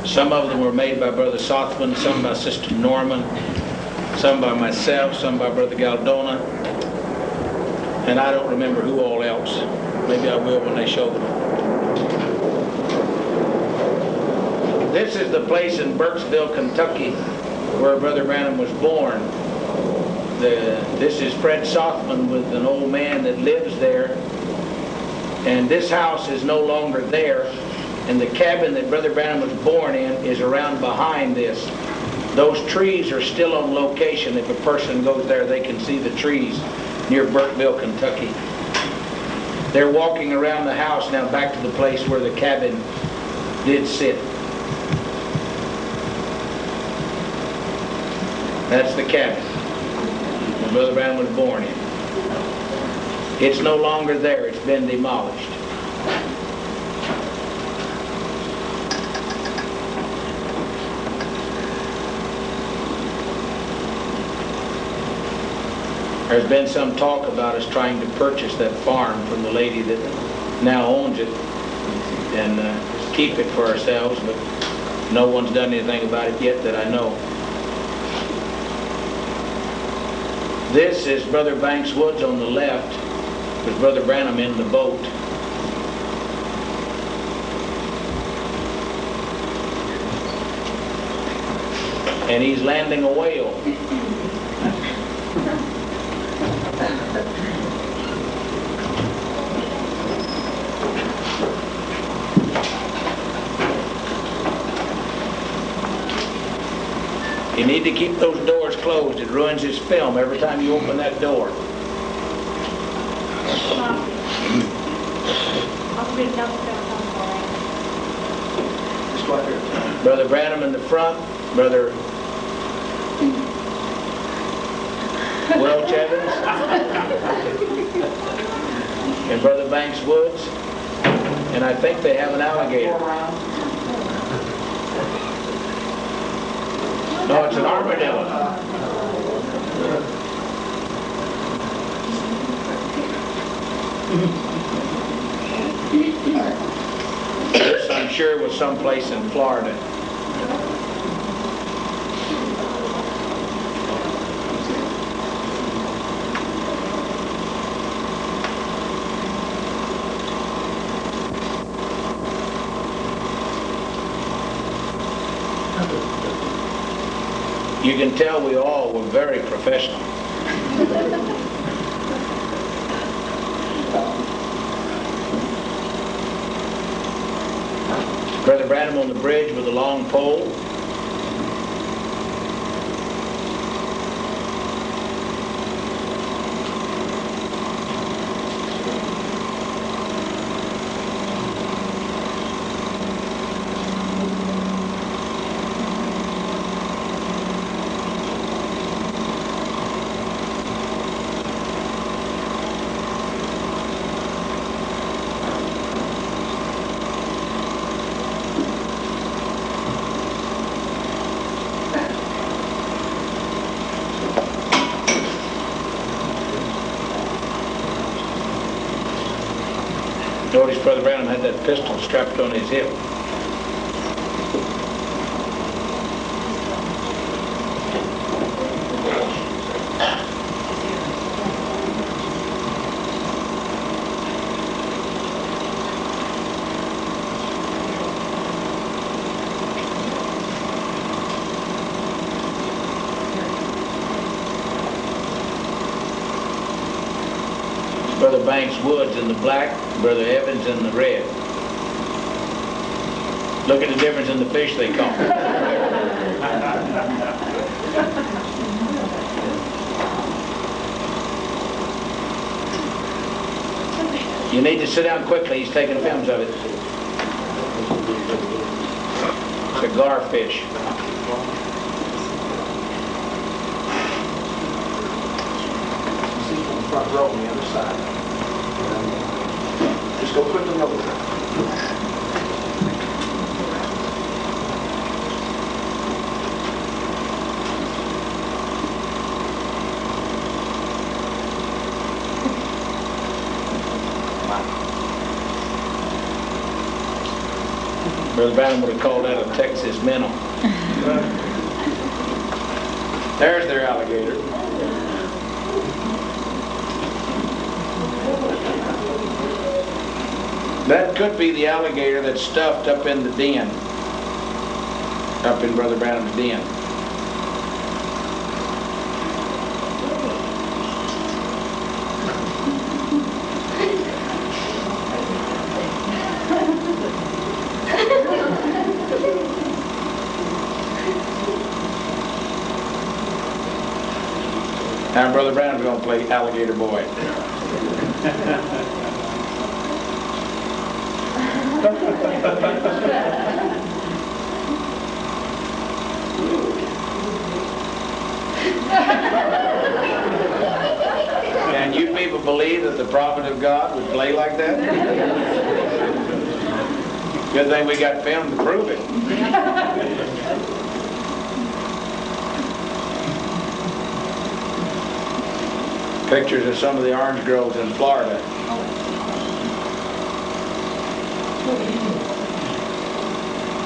Some of them were made by Brother Sothman, some by Sister Norman, some by myself, some by Brother Galdona, and I don't remember who all else. Maybe I will when they show them. This is the place in Burkesville, Kentucky, where Brother Branham was born. This is Fred Sothman with an old man that lives there. And this house is no longer there. And the cabin that Brother Branham was born in is around behind this. Those trees are still on location. If a person goes there, they can see the trees near Burkesville, Kentucky. They're walking around the house now back to the place where the cabin did sit. That's the cabin that Brother Branham was born in. It's no longer there. It's been demolished. There's been some talk about us trying to purchase that farm from the lady that now owns it and keep it for ourselves, but no one's done anything about it yet that I know. This is Brother Banks Woods on the left. There's Brother Branham in the boat. And he's landing a whale. You need to keep those doors closed. It ruins his film every time you open that door. Brother Branham in the front, Brother Welch Evans, and Brother Banks Woods, and I think they have an alligator. No, it's an armadillo. This, I'm sure, was someplace in Florida. You can tell we all were very professional. Brother Branham on the bridge with a long pole. Notice Brother Branham had that pistol strapped on his hip. Brother Banks Woods in the black, Brother Evans in the red. Look at the difference in the fish they caught. You need to sit down quickly. He's taking films of it. It's a garfish. Front row on the other side. Just go quickly over there. Brother Branham would have called that a Texas minnow. There's their alligator. That could be the alligator that's stuffed up in the den, up in Brother Branham's den. Now Brother Branham's going to play alligator boy. Can you people believe that the prophet of God would play like that? Good thing we got film to prove it. Pictures of some of the orange groves in Florida.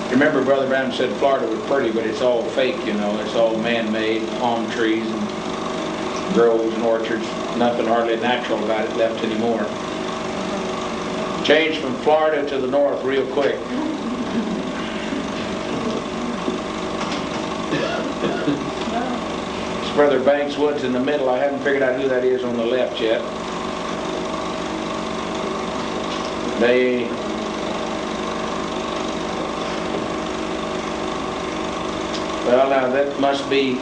Remember, Brother Branham said Florida was pretty, but it's all fake, you know. It's all man-made, palm trees and groves and orchards. Nothing hardly natural about it left anymore. Changed from Florida to the north real quick. It's Brother Banks Woods in the middle. I haven't figured out who that is on the left yet. Well, now that must be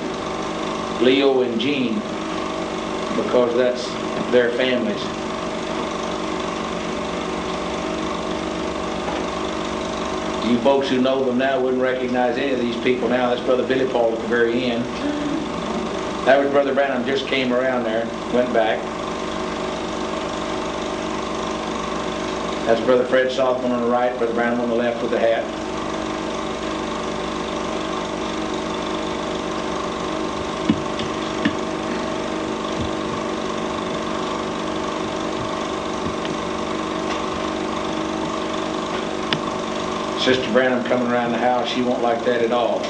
Leo and Jean, because that's their families. You folks who know them now wouldn't recognize any of these people now. That's Brother Billy Paul at the very end. That was Brother Branham, just came around there, went back. That's Brother Fred Sothmann on the right, Brother Branham on the left with the hat. Sister Branham coming around the house, she won't like that at all.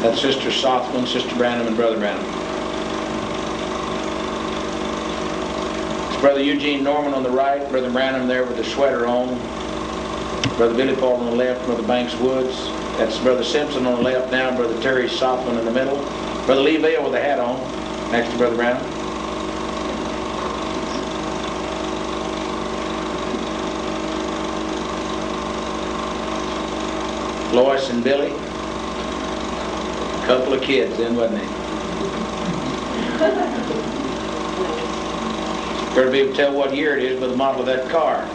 That's Sister Sothmann, Sister Branham, and Brother Branham. It's Brother Eugene Norman on the right, Brother Branham there with the sweater on, Brother Billy Paul on the left, Brother Banks Woods. That's Brother Simpson on the left now, Brother Terry Sothmann in the middle. Brother Lee Vale with the hat on, next to Brother Branham. Lois and Billy. A couple of kids then, wasn't they? Better be able to tell what year it is by the model of that car.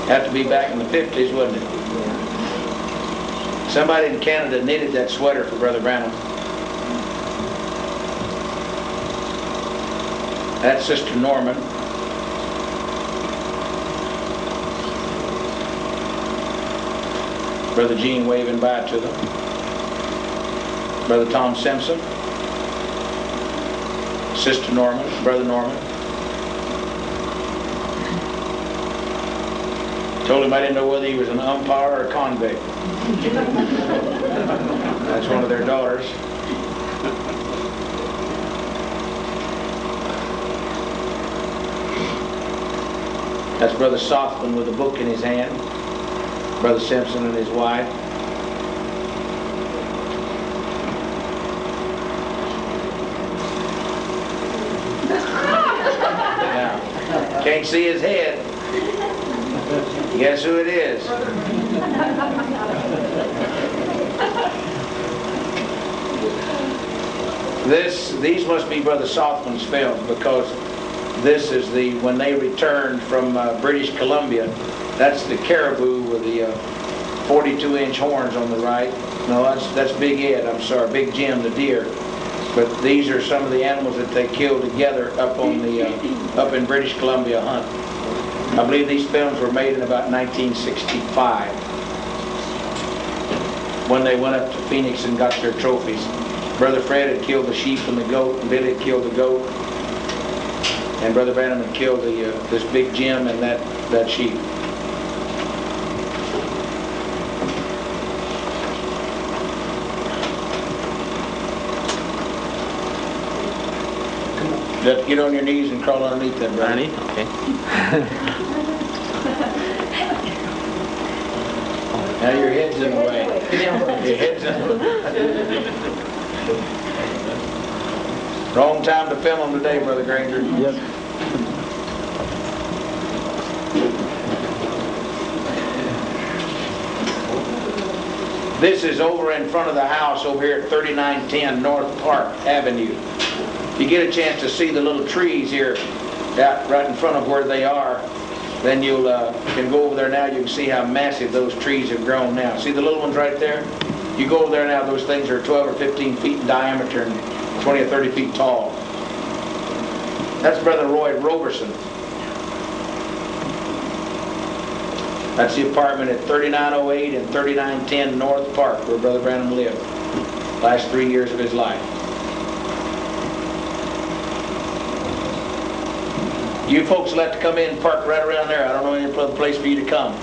Had to be back in the 50s, wasn't it? Somebody in Canada knitted that sweater for Brother Branham. That's Sister Norman. Brother Gene waving bye to them. Brother Tom Simpson. Sister Norman, Brother Norman. Told him I didn't know whether he was an umpire or a convict. That's one of their daughters. That's Brother Sothmann with a book in his hand. Brother Simpson and his wife. Now, can't see his head. Guess who it is? These must be Brother Sothmann's films, because this is when they returned from British Columbia. That's the caribou with the 42-inch horns on the right. No, that's Big Ed, I'm sorry, Big Jim, the deer. But these are some of the animals that they killed together up in British Columbia hunt. I believe these films were made in about 1965. when they went up to Phoenix and got their trophies. Brother Fred had killed the sheep and the goat, and Billy had killed the goat, and Brother Branham had killed this big Jim and that sheep. You have to get on your knees and crawl underneath that, brother. Okay. Now your head's in the way. Your head's in the way. Wrong time to film them today, Brother Granger. Yep. This is over in front of the house over here at 3910 North Park Avenue. If you get a chance to see the little trees here right in front of where they are, then you can go over there now. You can see how massive those trees have grown now. See the little ones right there? You go over there now, those things are 12 or 15 feet in diameter and 20 or 30 feet tall. That's Brother Roy Roberson. That's the apartment at 3908 and 3910 North Park where Brother Branham lived last 3 years of his life. You folks will have to come in and park right around there. I don't know any other place for you to come.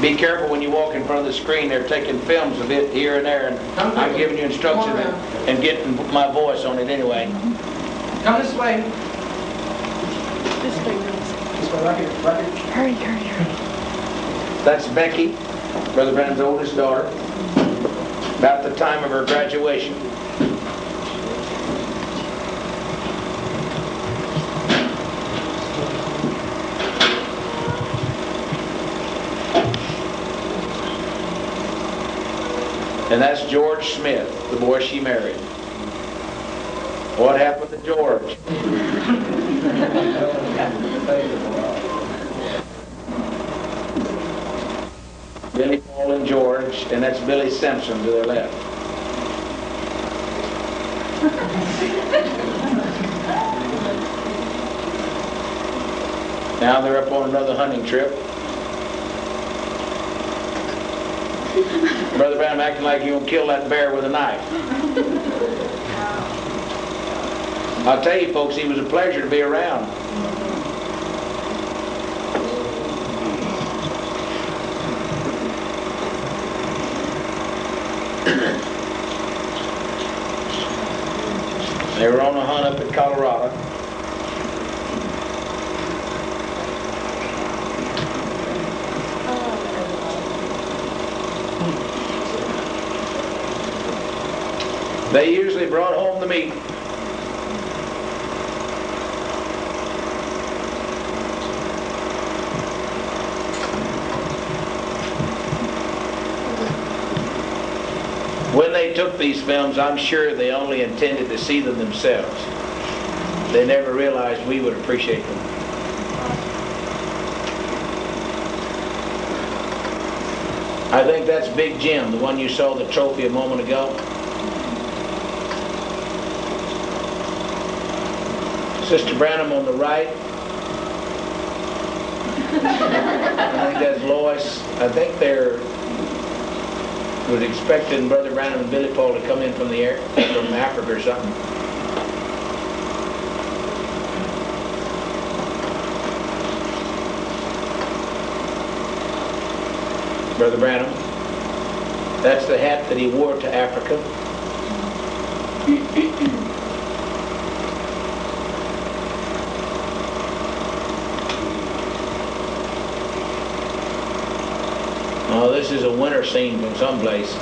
Be careful when you walk in front of the screen. They're taking films of it here and there, and I'm giving you instructions and getting my voice on it anyway. Come this way. This way, Rose. This way, right here, right here. Hurry, hurry, hurry. That's Becky, Brother Branham's oldest daughter, about the time of her graduation. And that's George Smith, the boy she married. What happened to George? Billy, Paul, and George, and that's Billy Simpson to their left. Now they're up on another hunting trip. Brother Branham acting like you're going to kill that bear with a knife. I'll tell you folks, he was a pleasure to be around. They were on a hunt up in Colorado. They usually brought home the meat. When they took these films, I'm sure they only intended to see them themselves. They never realized we would appreciate them. I think that's Big Jim, the one you saw the trophy a moment ago. Sister Branham on the right. I think that's Lois. I think they're was expecting Brother Branham and Billy Paul to come in from the air, from Africa or something. Brother Branham. That's the hat that he wore to Africa. Oh, this is a winter scene from someplace.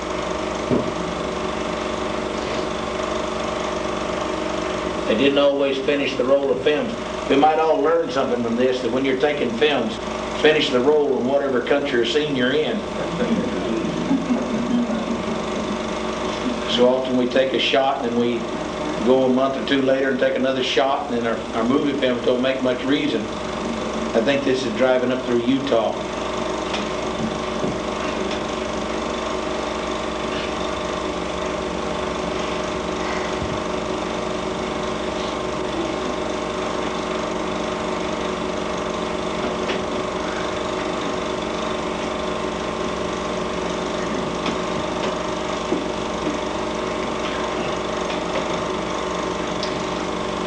They didn't always finish the roll of films. We might all learn something from this, that when you're taking films, finish the roll in whatever country or scene you're in. So often we take a shot and we go a month or two later and take another shot, and then our movie films don't make much reason. I think this is driving up through Utah.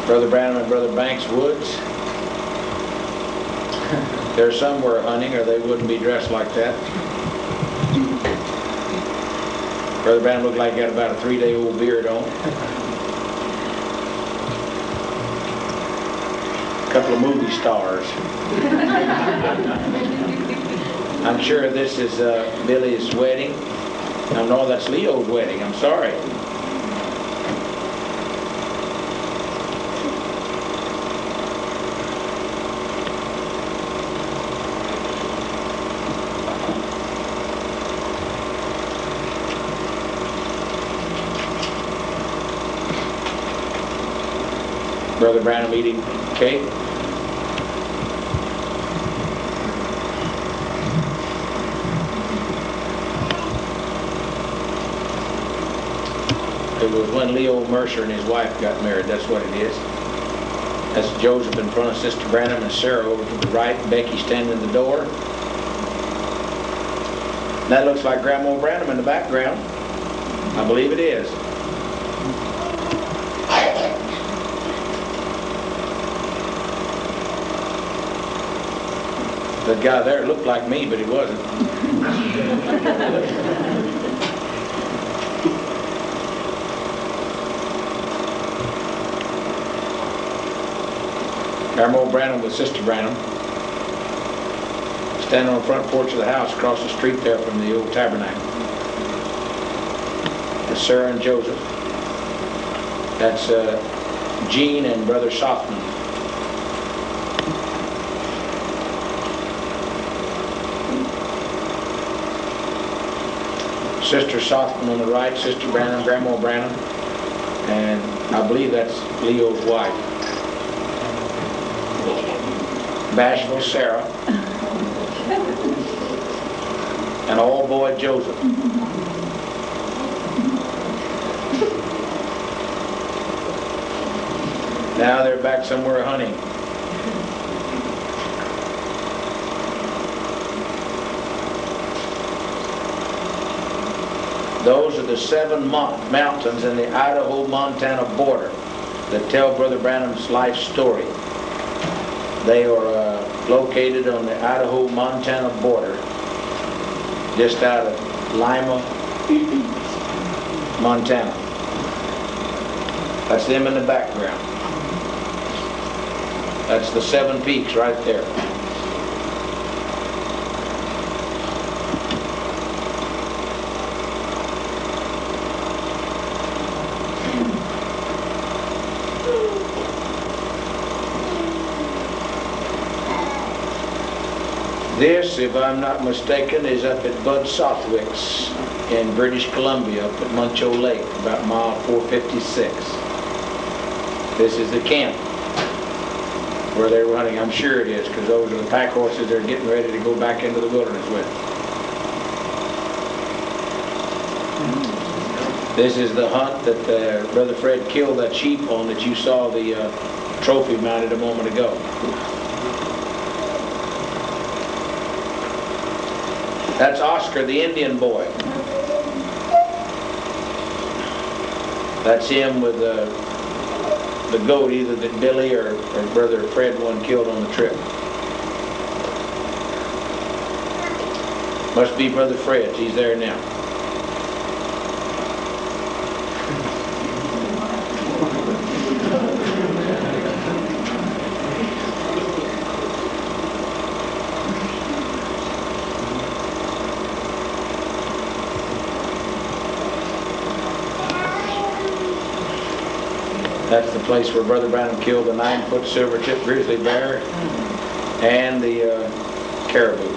Brother Branham and Brother Banks Woods. They're somewhere hunting or they wouldn't be dressed like that. Brother Branham looked like he had about a 3-day-old beard on. A couple of movie stars. I'm sure this is Billy's wedding. No, that's Leo's wedding. I'm sorry. Brother Branham eating cake. It was when Leo Mercer and his wife got married. That's what it is. That's Joseph in front of Sister Branham and Sarah over to the right. Becky standing in the door. That looks like Grandma Branham in the background. I believe it is. The guy there looked like me, but he wasn't. Grandma Branham with Sister Branham, standing on the front porch of the house across the street there from the old tabernacle. That's Sarah and Joseph. That's Jean and Brother Softman. Sister Softman on the right, Sister Branham, Grandma Branham, and I believe that's Leo's wife. Bashful Sarah, and old boy Joseph. Now they're back somewhere hunting. Those are the 7 mountains in the Idaho-Montana border that tell Brother Branham's life story. They are located on the Idaho-Montana border, just out of Lima, Montana. That's them in the background. That's the 7 peaks right there. This, if I'm not mistaken, is up at Bud Southwick's in British Columbia, up at Muncho Lake, about mile 456. This is the camp where they're running. I'm sure it is, because those are the pack horses they're getting ready to go back into the wilderness with. This is the hunt that Brother Fred killed that sheep on that you saw the trophy mounted a moment ago. That's Oscar, the Indian boy. That's him with the goat, either that Billy or Brother Fred one killed on the trip. Must be Brother Fred's. He's there now. That's the place where Brother Branham killed the 9-foot silver-tipped grizzly bear and the caribou.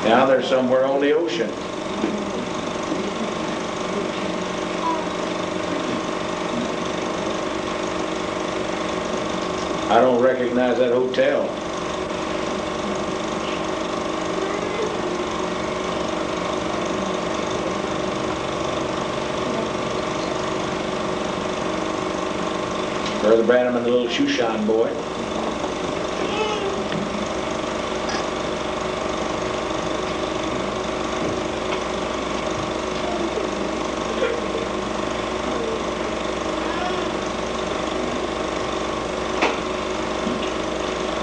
Now they're somewhere on the ocean. I don't recognize that hotel. Brother Branham and the little shoeshine boy.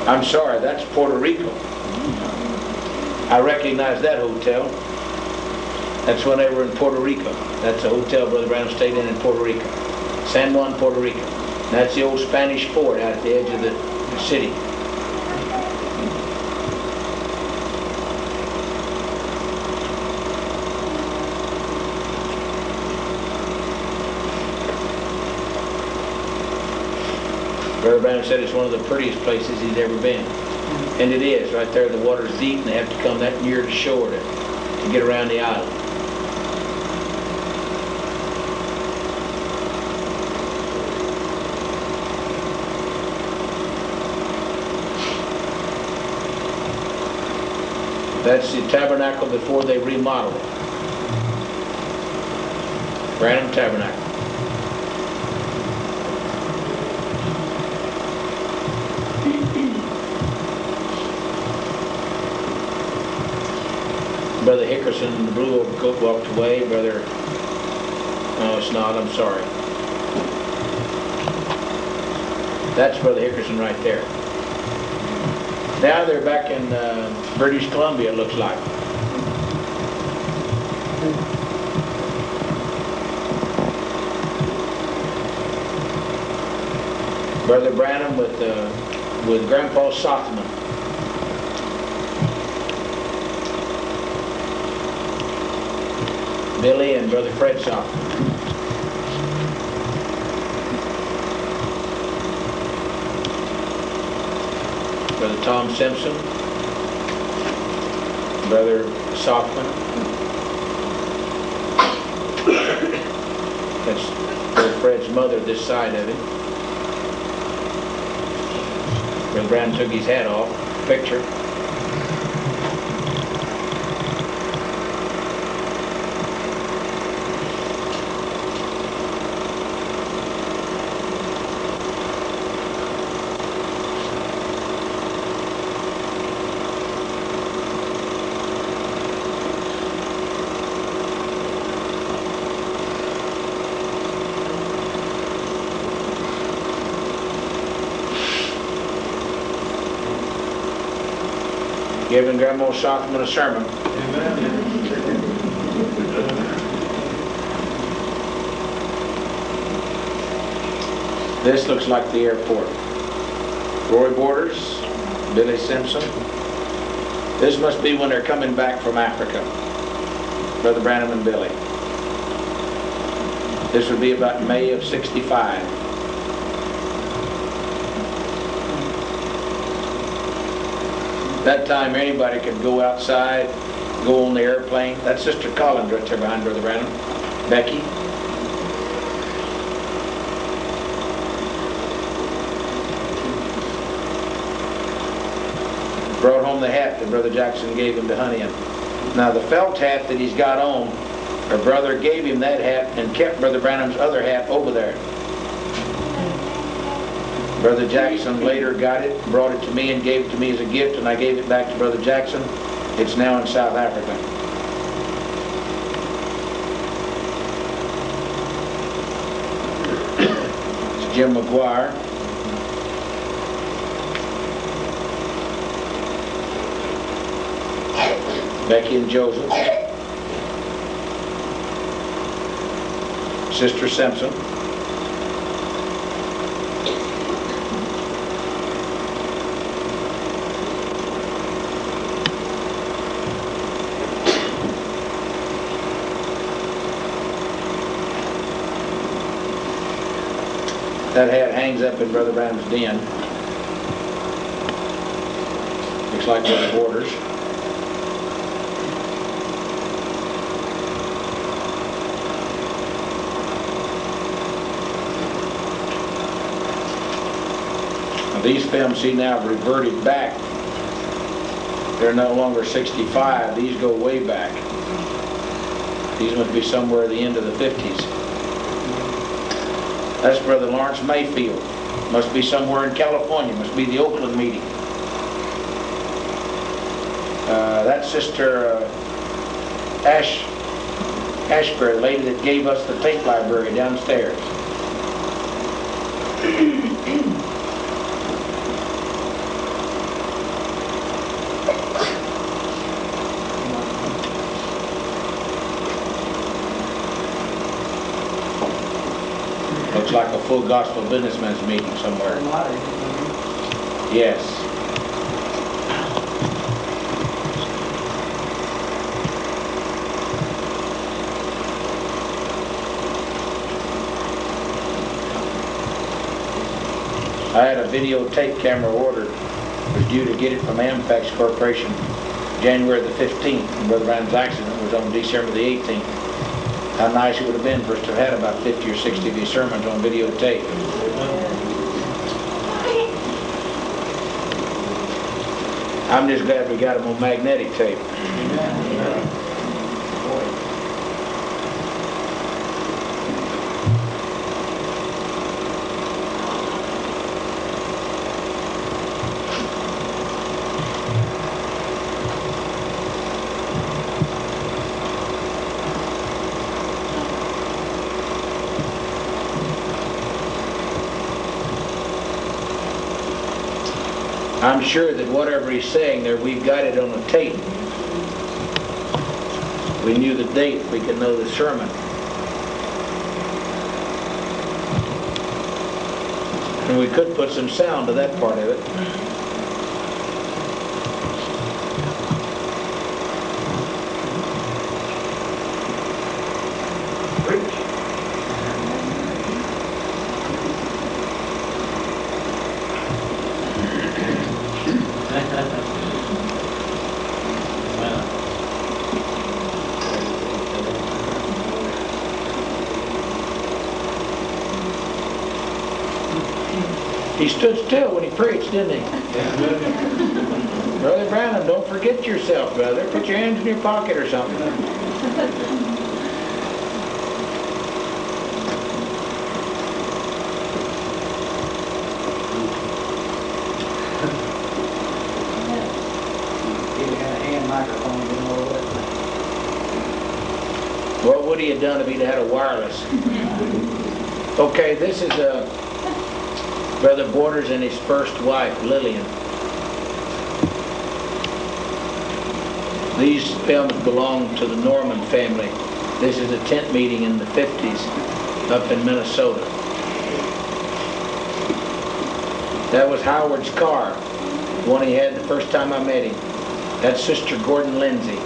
I'm sorry, that's Puerto Rico. I recognize that hotel. That's when they were in Puerto Rico. That's a hotel Brother Branham stayed in Puerto Rico. San Juan, Puerto Rico. And that's the old Spanish fort out at the edge of the city. Brother Branham said it's one of the prettiest places he's ever been. And it is. Right there, the water's deep, and they have to come that near the shore to get around the island. That's the tabernacle before they remodeled it. Branham Tabernacle. Brother Hickerson in the blue overcoat walked away. Brother, no, it's not. I'm sorry. That's Brother Hickerson right there. Now they're back in British Columbia, it looks like. Brother Branham with Grandpa Sothman. Billy and Brother Fred Sothman. Brother Tom Simpson, Brother Sothman. That's Brother Fred's mother this side of him. Brother Branham took his hat off. Picture. Giving Grandma Sothman a sermon. This looks like the airport. Roy Borders, Billy Simpson. This must be when they're coming back from Africa. Brother Branham and Billy. This would be about May of '65. That time anybody could go outside, go on the airplane. That's Sister Collins right there behind Brother Branham. Becky. Brought home the hat that Brother Jackson gave him to honey in. Now the felt hat that he's got on, her brother gave him that hat and kept Brother Branham's other hat over there. Brother Jackson later got it, brought it to me and gave it to me as a gift, and I gave it back to Brother Jackson. It's now in South Africa. It's Jim McGuire. Becky and Joseph. Sister Simpson. That hat hangs up in Brother Branham's den. Looks like Brother Borders. Now these films, see, now have reverted back. They're no longer 65. These go way back. These must be somewhere at the end of the 50s. That's Brother Lawrence Mayfield. Must be somewhere in California. Must be the Oakland meeting. That's Sister Ashbury, lady that gave us the tape library downstairs. full gospel businessman's meeting somewhere. Yes. I had a videotape camera ordered. Was due to get it from Ampex Corporation January the 15th. And Brother Branham's accident was on December the 18th. How nice it would have been for us to have had about 50 or 60 of these sermons on videotape. I'm just glad we got them on magnetic tape. I'm sure that whatever he's saying there, we've got it on a tape. We knew the date, we could know the sermon. And we could put some sound to that part of it. He stood still when he preached, didn't he? Brother Branham, don't forget yourself, brother. Put your hands in your pocket or something. What would he have done if he'd had a wireless? Okay, this is Brother Borders and his first wife, Lillian. These films belong to the Norman family. This is a tent meeting in the 50s up in Minnesota. That was Howard's car, the one he had the first time I met him. That's Sister Gordon Lindsay.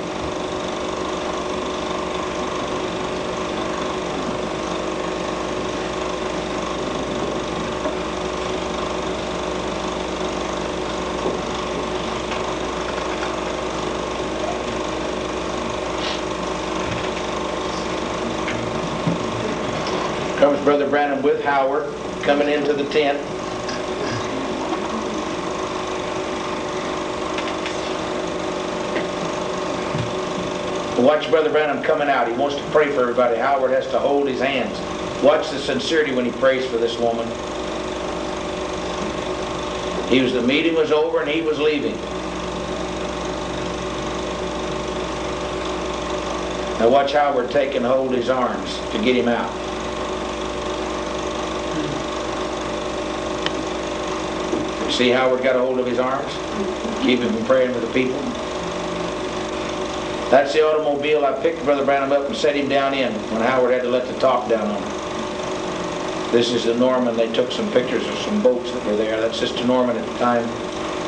Comes Brother Branham with Howard, coming into the tent. Watch Brother Branham coming out. He wants to pray for everybody. Howard has to hold his hands. Watch the sincerity when he prays for this woman. The meeting was over and he was leaving. Now watch Howard take and hold his arms to get him out. See Howard got a hold of his arms? Keep him from praying for the people. That's the automobile I picked Brother Branham up and set him down in when Howard had to let the top down on him. This is the Norman. They took some pictures of some boats that were there. That's Sister Norman at the time.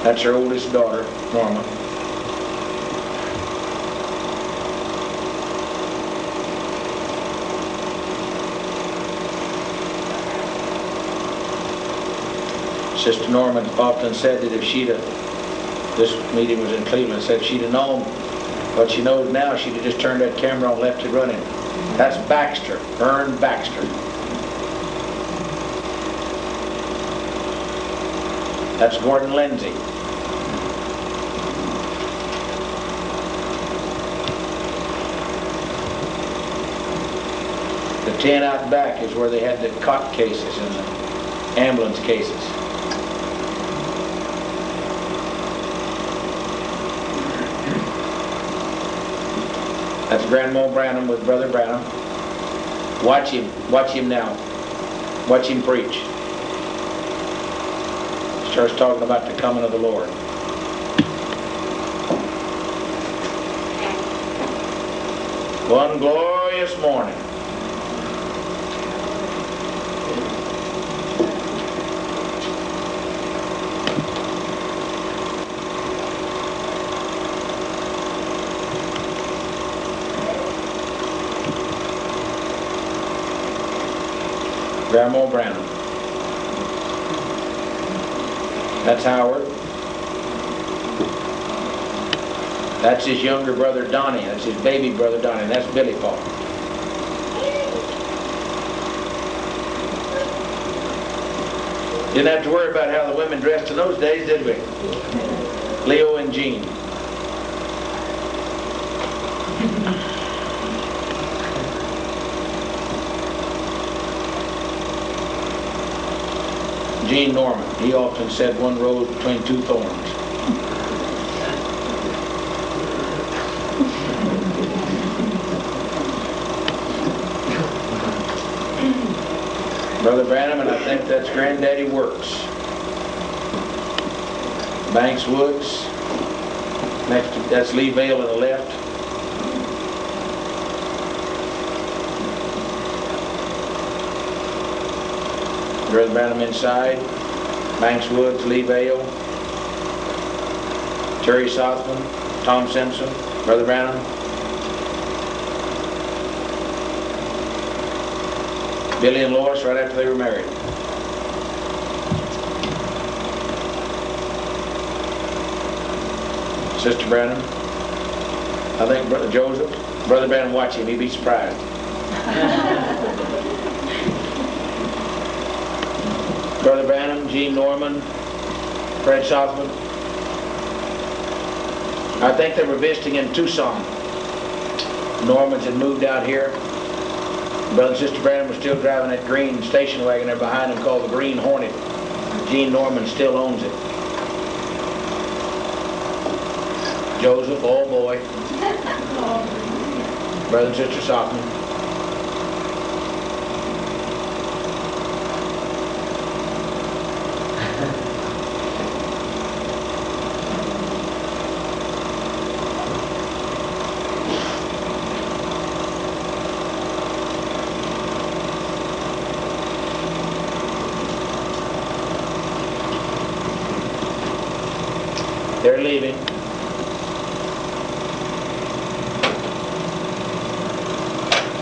That's her oldest daughter, Norma. Sister Norman often said that if she'd have, this meeting was in Cleveland, said if she'd have known what she knows now, she'd have just turned that camera on, left it running. That's Baxter, Ern Baxter. That's Gordon Lindsay. The tent out back is where they had the cot cases and the ambulance cases. That's Grandma Branham with Brother Branham. Watch him now. Watch him preach. Starts talking about the coming of the Lord. One glorious morning. Grandma Branham. That's Howard. That's his younger brother Donnie. That's his baby brother Donnie. That's Billy Paul. Didn't have to worry about how the women dressed in those days, did we? Leo and Jean. Gene Norman. He often said one rose between two thorns. Brother Branham, and I think that's Granddaddy Works. Banks Woods. Next to, that's Lee Vale on the left. Brother Branham inside. Banks Woods, Lee Vale. Terry Southman, Tom Simpson, Brother Branham. Billy and Lois right after they were married. Sister Branham. I think Brother Joseph. Brother Branham, watch him. He'd be surprised. Brother Branham, Gene Norman, Fred Southman. I think they were visiting in Tucson. Normans had moved out here. Brother and Sister Branham was still driving that green station wagon there behind him called the Green Hornet. Gene Norman still owns it. Joseph, old boy. Brother and Sister Southman. They're leaving.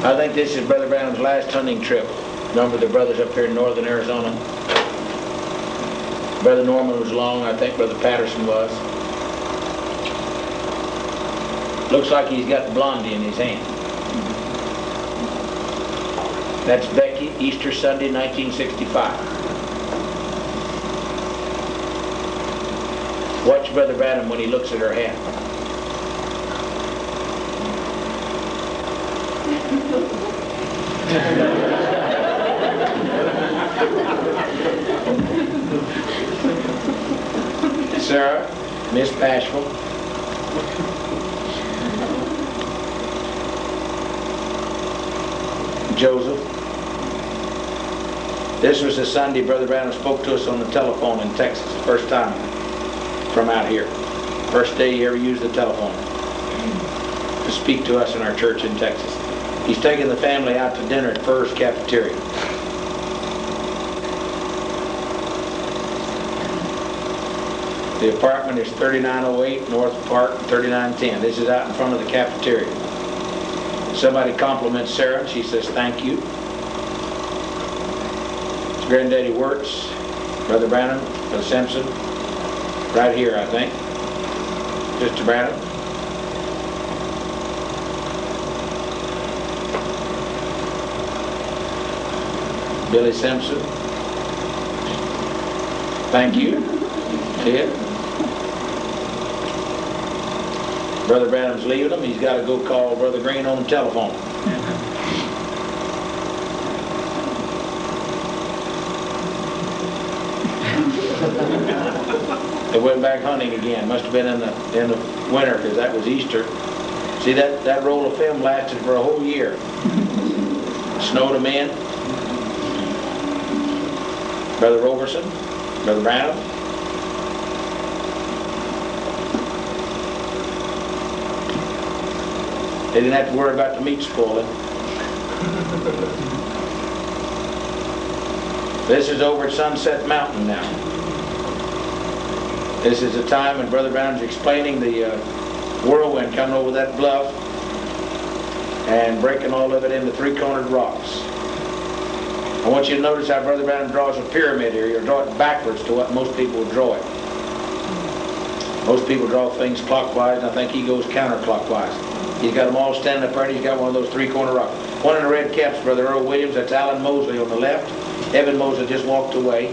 I think this is Brother Branham's last hunting trip. Remember the brothers up here in northern Arizona? Brother Norman was along, I think Brother Patterson was. Looks like he's got the blondie in his hand. That's Becky, Easter Sunday, 1965. Watch Brother Branham when he looks at her hand. Sarah, Miss Bashful. Joseph. This was the Sunday Brother Branham spoke to us on the telephone in Texas, the first time from out here. First day he ever used the telephone to speak to us in our church in Texas. He's taking the family out to dinner at Furr's Cafeteria. The apartment is 3908 North Park, 3910. This is out in front of the cafeteria. Somebody compliments Sarah. She says, thank you. It's Granddaddy Works, Brother Branham, Brother Simpson. Right here, I think. Sister Branham. Billy Simpson. Thank you. See it? Brother Branham's leaving him. He's got to go call Brother Green on the telephone. They went back hunting again. Must have been in the winter because that was Easter. See, that roll of film lasted for a whole year. Snowed them in. Brother Roberson, Brother Branham. They didn't have to worry about the meat spoiling. This is over at Sunset Mountain now. This is the time when Brother Branham's explaining the whirlwind coming over that bluff and breaking all of it into three-cornered rocks. I want you to notice how Brother Branham draws a pyramid here. He'll draw it backwards to what most people would draw it. Most people draw things clockwise, and I think he goes counterclockwise. He's got them all standing up there, and he's got one of those three-corner rocks. One in the red caps, Brother Earl Williams, that's Alan Mosley on the left. Evan Mosley just walked away.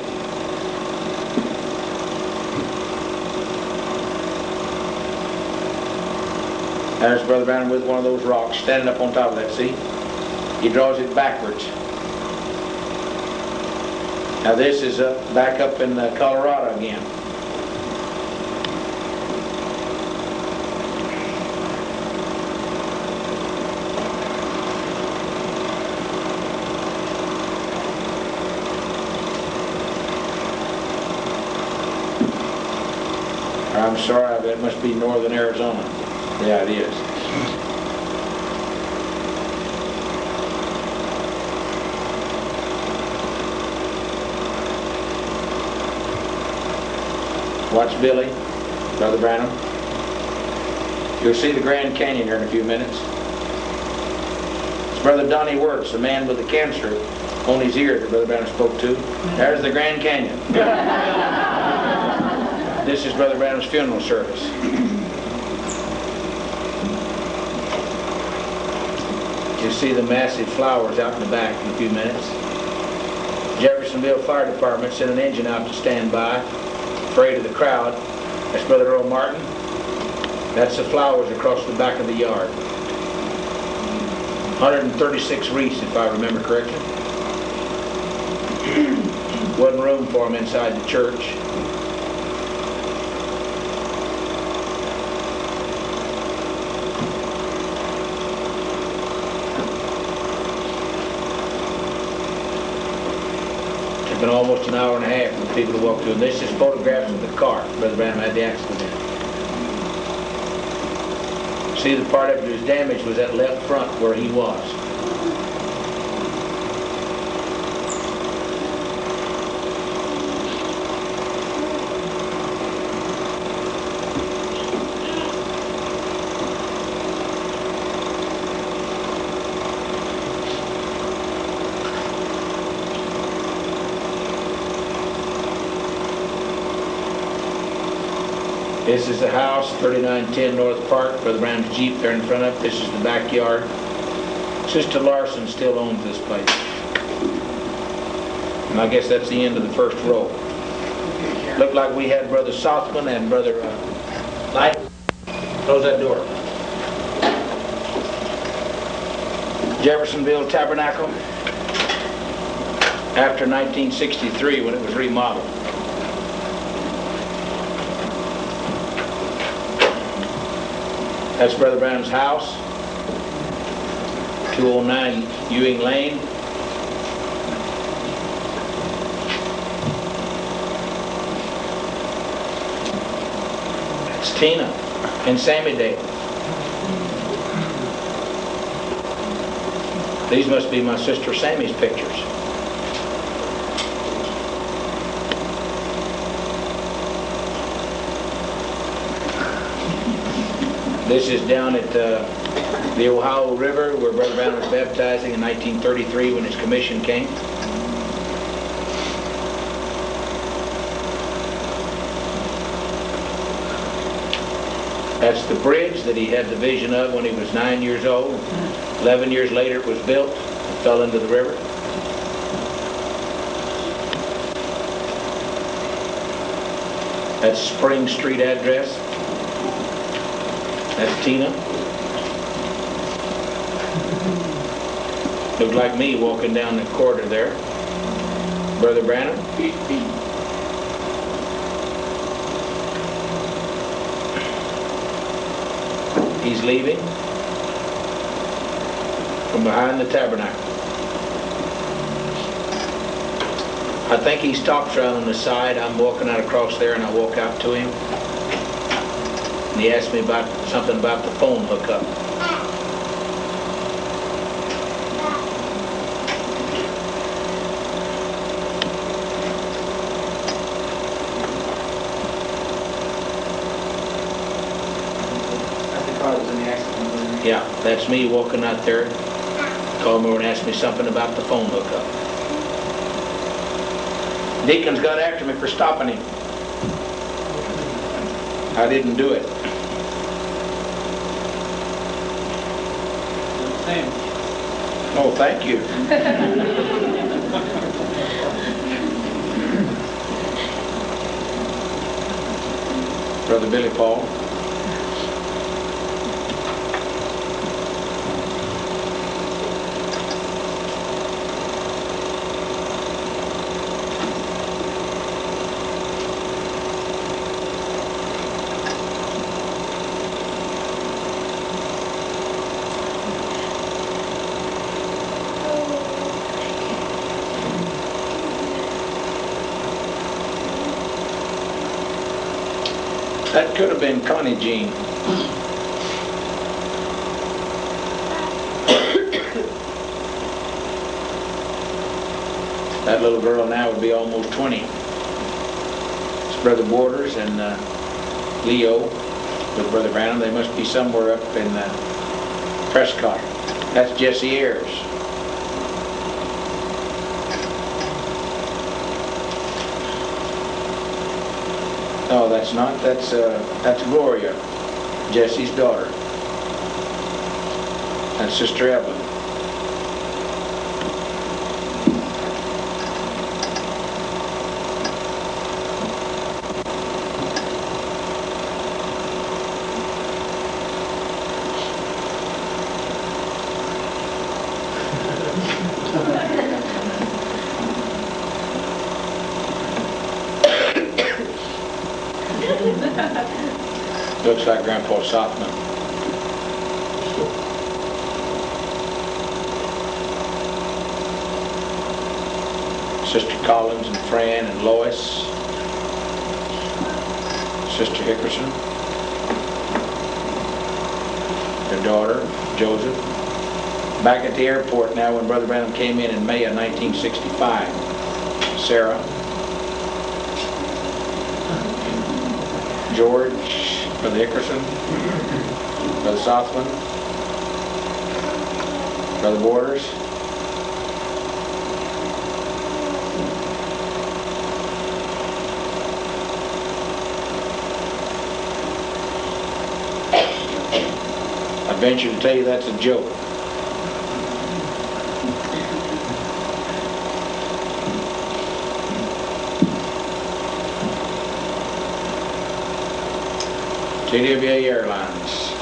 There's Brother Branham with one of those rocks, standing up on top of that, see? He draws it backwards. Now this is back up in Colorado again. I'm sorry, that must be northern Arizona. Yeah, it is. Watch Billy, Brother Branham. You'll see the Grand Canyon here in a few minutes. It's Brother Donnie Wirtz, the man with the cancer on his ear that Brother Branham spoke to. There's the Grand Canyon. This is Brother Branham's funeral service. You'll see the massive flowers out in the back in a few minutes. Jeffersonville Fire Department sent an engine out to stand by, afraid of the crowd. That's Brother Earl Martin. That's the flowers across the back of the yard. 136 wreaths, if I remember correctly. Wasn't room for them inside the church. It's been almost an hour and a half for people to walk through. And this is photographs of the car Brother Branham had the accident in. See, the part of it that was damaged was that left front where he was. This is the house, 3910 North Park, Brother Branham's Jeep there in front of it. This is the backyard. Sister Larson still owns this place. And I guess that's the end of the first row. Looked like we had Brother Southman and Brother Knight. Close that door. Jeffersonville Tabernacle. After 1963 when it was remodeled. That's Brother Branham's house, 209 Ewing Lane. That's Tina and Sammy Dale. These must be my sister Sammy's pictures. This is down at the Ohio River where Brother Branham was baptizing in 1933 when his commission came. That's the bridge that he had the vision of when he was 9 years old. 11 years later it was built and fell into the river. That's Spring Street address. That's Tina. Looked like me walking down the corridor there. Brother Branham. He's leaving from behind the tabernacle. I think he stops around on the side. I'm walking out across there and I walk out to him. And he asked me about something about the phone hookup. Yeah, that's me walking out there. Called me over and asked me something about the phone hookup. Deacons got after me for stopping him. I didn't do it. Same. Oh, thank you. Brother Billy Paul. That could have been Connie Jean. That little girl now would be almost 20. It's Brother Borders and Leo with Brother Branham. They must be somewhere up in Prescott. That's Jesse Ayers. No, that's not. That's Gloria, Jesse's daughter. That's Sister Evelyn. Looks like Grandpa Softman. Sister Collins and Fran and Lois. Sister Hickerson. Their daughter, Joseph. Back at the airport now when Brother Branham came in May of 1965. Sarah. George, Brother Hickerson, Brother Southman, Brother Borders, I venture to tell you that's a joke. TWA Airlines.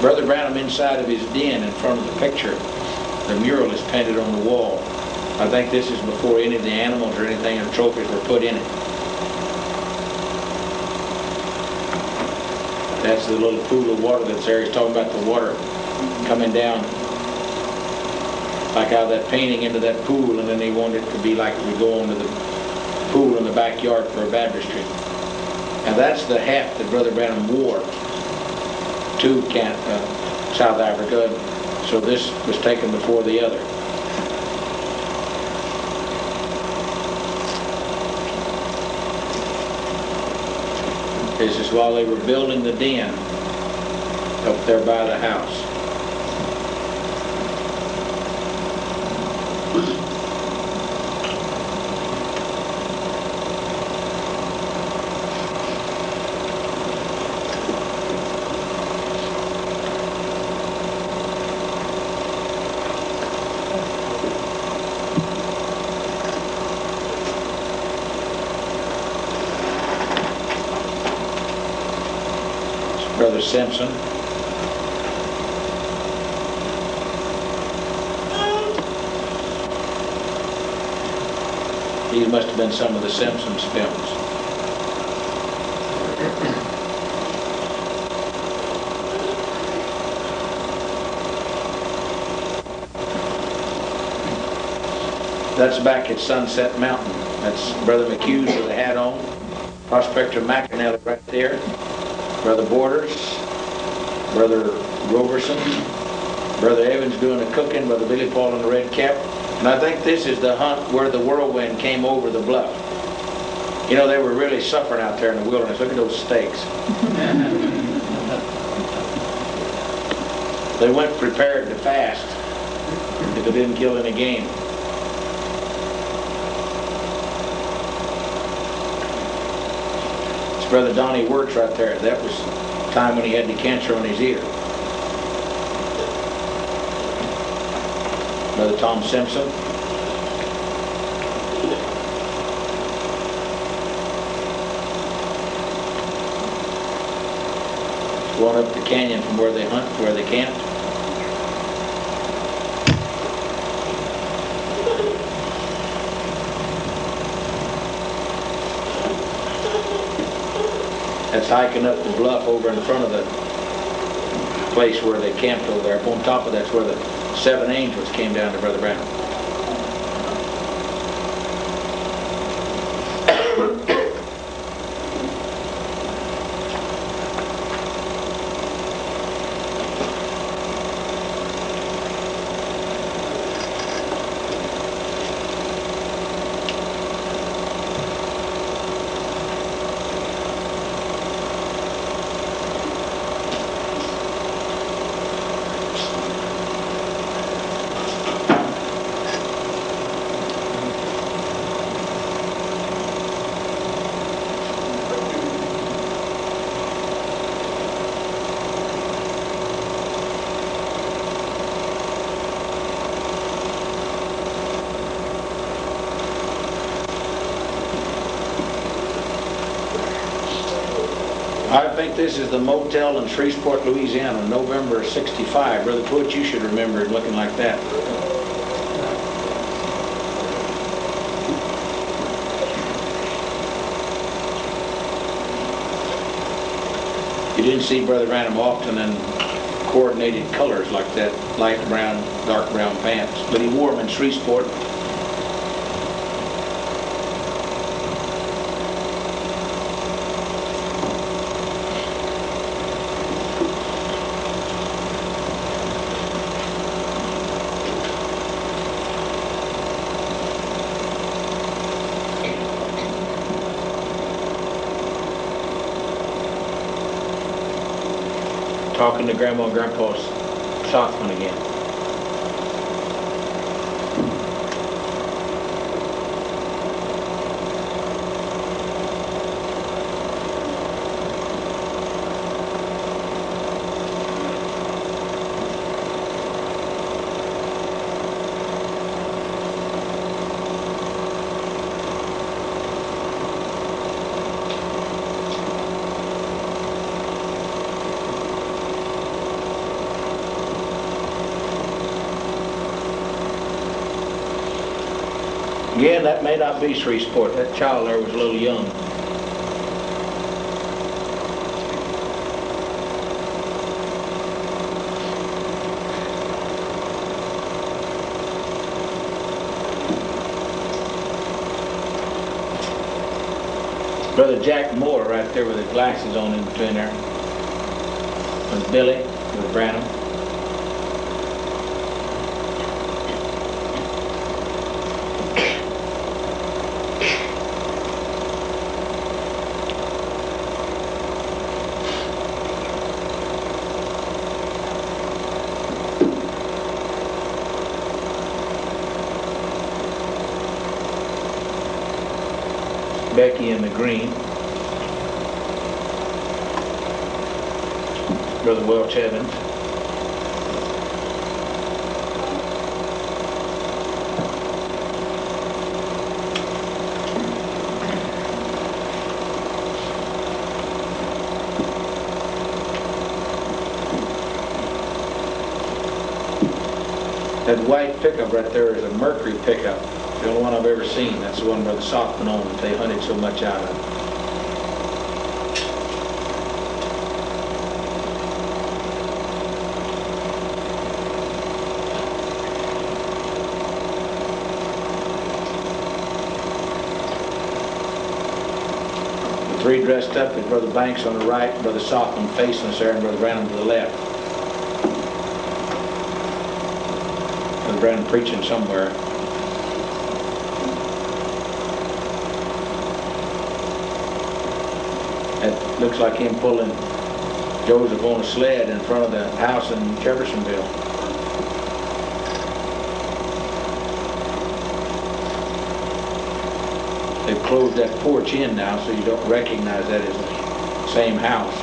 Brother Branham inside of his den in front of the picture, the mural is painted on the wall. I think this is before any of the animals or anything or trophies were put in it. That's the little pool of water that's there. He's talking about the water coming down like out of that painting into that pool, and then he wanted it to be like we go into the pool in the backyard for a baptistry. Now that's the hat that Brother Branham wore to South Africa, so this was taken before the other. This is while they were building the den up there by the house. Brother Simpson. These must have been some of the Simpsons films. That's back at Sunset Mountain. That's Brother McHugh's with the hat on. Prospector McAnally right there. Brother Borders. Brother Roberson. Brother Evans doing the cooking. Brother Billy Paul in the red cap. And I think this is the hunt where the whirlwind came over the bluff. You know, they were really suffering out there in the wilderness. Look at those stakes. They went prepared to fast if they didn't kill any game. Brother Donnie Wirtz right there. That was the time when he had the cancer on his ear. Brother Tom Simpson. Going up the canyon from where they hunt to where they camped. That's hiking up the bluff over in front of the place where they camped over there. Up on top of that's where the 7 angels came down to Brother Branham. I think this is the motel in Shreveport, Louisiana, November of '65. Brother Pruitt, you should remember it looking like that. You didn't see Brother Branham often in coordinated colors like that, light brown, dark brown pants, but he wore them in Shreveport. Talking to Grandma and Grandpa's Sothman again. Again, that may not be Shreveport. That child there was a little young. Brother Jack Moore right there with his glasses on in between there. With Billy, with Branham. Becky in the green. Brother Welch Evans. That white pickup right there is a Mercury pickup. The only one I've ever seen. That's the one Brother Softman owned that they hunted so much out of. The three dressed up is Brother Banks on the right, Brother Softman facing us there, and Brother Branham to the left. Brother Branham preaching somewhere. That looks like him pulling Joseph on a sled in front of the house in Jeffersonville. They've closed that porch in now, so you don't recognize that as the same house.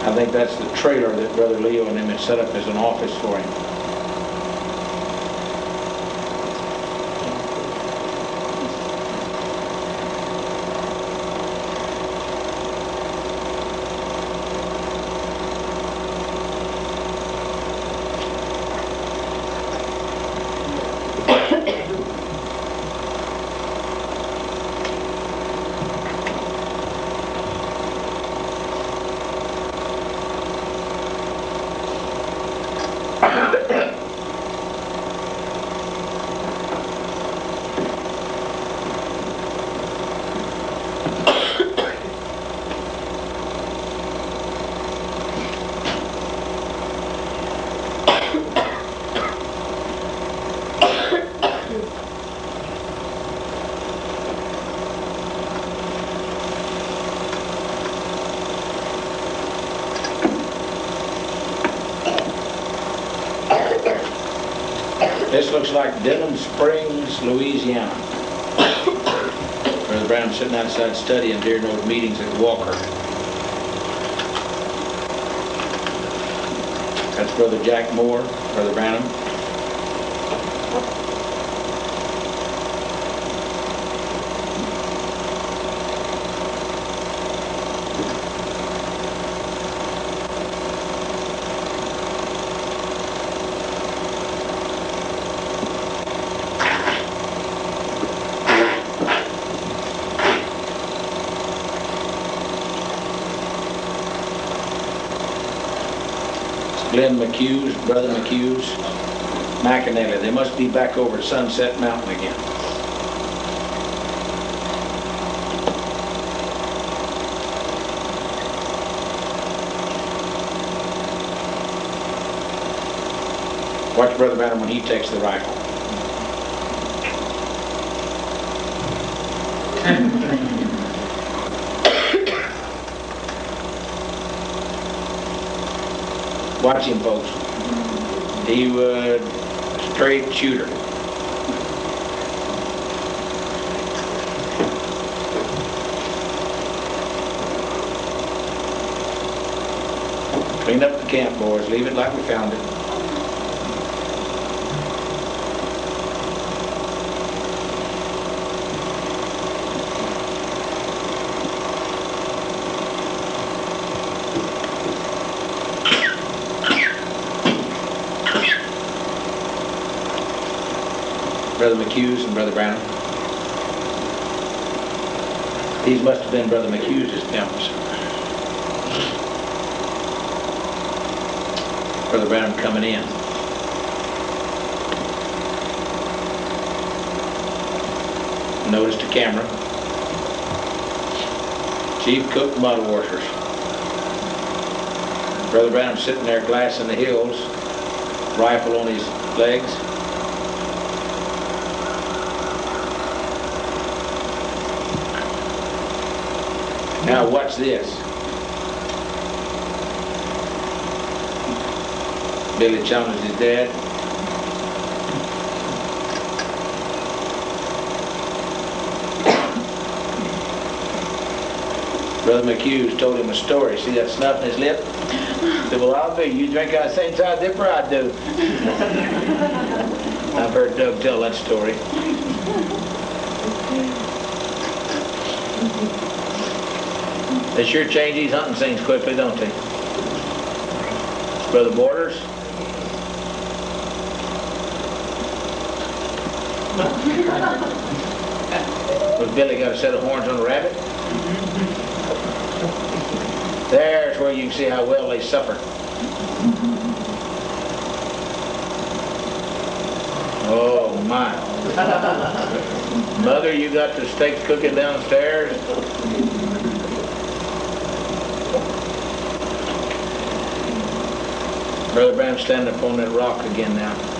I think that's the trailer that Brother Leo and him had set up as an office for him. This looks like Dillon Springs, Louisiana. Brother Branham sitting outside studying during those meetings at Walker. That's Brother Jack Moore, Brother Branham. Glenn McHugh's, Brother McHugh's, McAnally. They must be back over at Sunset Mountain again. Watch Brother Branham when he takes the rifle. Watch him, folks. He was a straight shooter. Clean up the camp, boys. Leave it like we found it. Brother McHugh's and Brother Branham. These must have been Brother McHugh's pimps. Brother Branham coming in. Notice the camera. Chief Cook Mud Washers. Brother Branham sitting there glassing the hills, rifle on his legs. Now watch this. Billy Chalmers, his dad. Brother McHugh's told him a story. See that snuff in his lip? He said, well, I'll be. You drink out of the same side dipper I do. I've heard Doug tell that story. They sure change these hunting scenes quickly, don't they? Brother Borders? Was Billy got a set of horns on a rabbit? There's where you can see how well they suffer. Oh my. Mother, you got the steaks cooking downstairs? Brother Branham standing up on that rock again now.